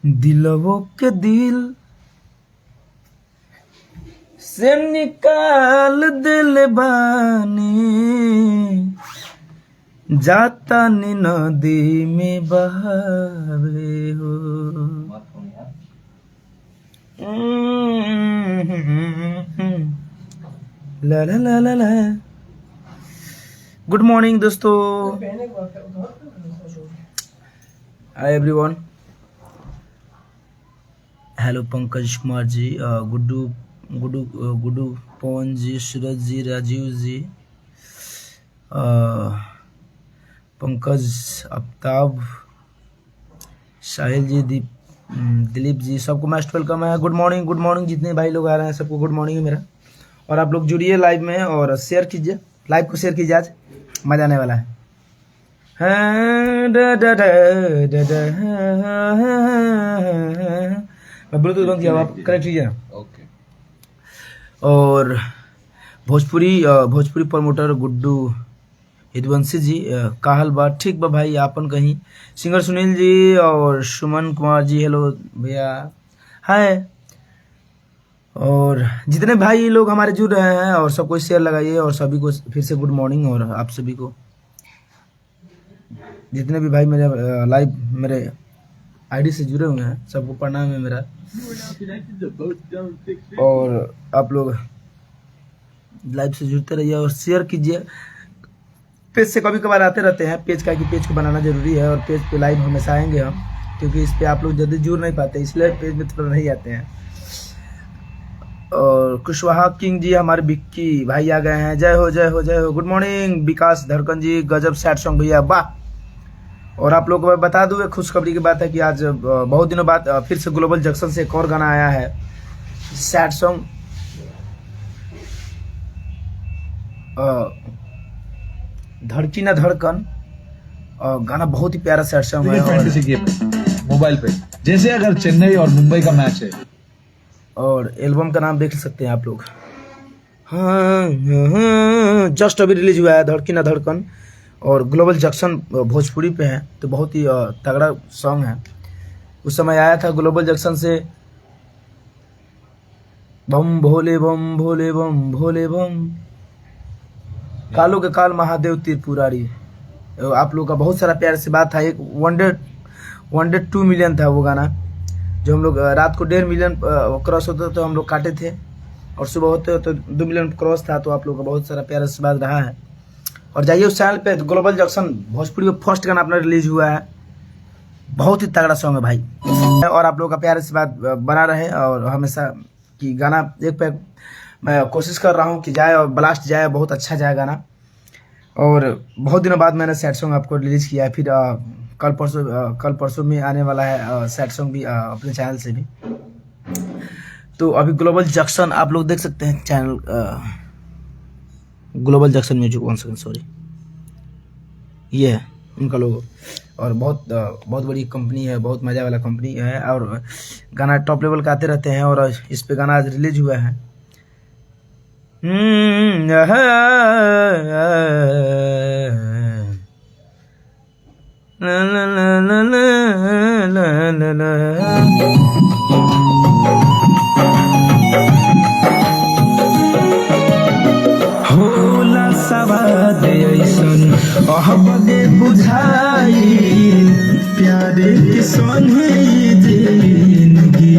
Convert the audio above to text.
दिलवों के दिल से निकाल दिल बानी, जाता नी नदी में बहावे हो। ला ला ला ला ला। गुड मॉर्निंग दोस्तों। Hi everyone. Hello Pankaj Kumar ji, Guddu Guddu Guddu Pawan ji, Suraj ji, Rajiv ji, Pankaj, Aftab, Sahil ji, Dilip ji, सबको मोस्ट वेलकम है। गुड मॉर्निंग जितने भाई लोग आ रहे हैं सबको गुड मॉर्निंग है मेरा। और आप लोग जुड़िए लाइव में और शेयर कीजिए, लाइव को शेयर कीजिए, आज मजा आने वाला है। मैं ब्लूटूथ बंद किया, आप कनेक्ट कीजिए। ओके। और भोजपुरी प्रमोटर गुड्डू यदुवंशी जी, का हाल बात ठीक बा भाई आपन कहीं। सिंगर सुनील जी और सुमन कुमार जी, हेलो भैया, हाय। और जितने भाई लोग हमारे जुड़ रहे हैं और सबको शेयर लगाइए और सभी को फिर से गुड मॉर्निंग। और आप सभी को, जितने भी भाई मेरे लाइव मेरे आईडी से जुड़े हुए हैं सबको प्रणाम है मेरा। और आप लोग लाइव से जुड़ते रहिए और शेयर कीजिए। पेज से कभी कभार आते रहते हैं, पेज का कि पेज को बनाना जरूरी है और पेज पे लाइव हमेशा आएंगे हम, क्योंकि इस पे आप लोग जल्दी जुड़ नहीं पाते, इसलिए पेज में थोड़ा नहीं आते हैं। और कुशवाहा किंग जी, हमारे बिक्की भाई आ गए हैं, जय हो जय हो जय हो। गुड मॉर्निंग विकास धड़कन जी, गजब सैड सॉन्ग भैया, वाह। और आप लोगों को मैं बता दूं, एक खुशखबरी की बात है कि आज बहुत दिनों बाद फिर से ग्लोबल जंक्शन से एक और गाना आया है, सैड सॉन्ग, धड़की ना धड़कन। गाना बहुत ही प्यारा सैड सॉन्ग है। मोबाइल पे जैसे अगर चेन्नई और मुंबई का मैच है, और एल्बम का नाम देख सकते हैं आप लोग। हाँ, जस्ट अभी रिलीज हुआ है धड़की ना धड़कन, और ग्लोबल जंक्शन भोजपुरी पे है, तो बहुत ही तगड़ा सॉन्ग है। उस समय आया था ग्लोबल जंक्शन से, बम भोले बम भोले बम भोले बम, कालो के काल महादेव त्रिपुरारी। आप लोग का बहुत सारा प्यार से बात था। एक 102 मिलियन था वो गाना, जो हम लोग रात को 1.5 मिलियन क्रॉस होता तो हम लोग काटे थे, और सुबह होते तो 2 मिलियन क्रॉस था। तो आप लोग का बहुत सारा प्यार से बात रहा है। और जाइए उस चैनल पे, ग्लोबल जंक्शन भोजपुरी में फर्स्ट गाना अपना रिलीज हुआ है, बहुत ही तगड़ा सॉन्ग है भाई। और आप लोग का प्यार से बात बना रहे और हमेशा कि गाना एक पे मैं कोशिश कर रहा हूँ कि जाए और ब्लास्ट जाए, बहुत अच्छा जाए गाना। और बहुत दिनों बाद मैंने सैड सॉन्ग आपको रिलीज किया है, फिर कल परसों में आने वाला है सैड सॉन्ग भी अपने चैनल से भी। तो अभी ग्लोबल जंक्शन आप लोग देख सकते हैं channel, global junction music, 1 second sorry, ये है उनका लोगो। और बहुत बड़ी कंपनी है, बहुत मजा वाला कंपनी है, और गाना टॉप लेवल का आते रहते हैं। और इस पे गाना आज रिलीज हुआ है। होला सवाद ऐसन अहबदे बुझाई, प्यारे के संगे जिंदगी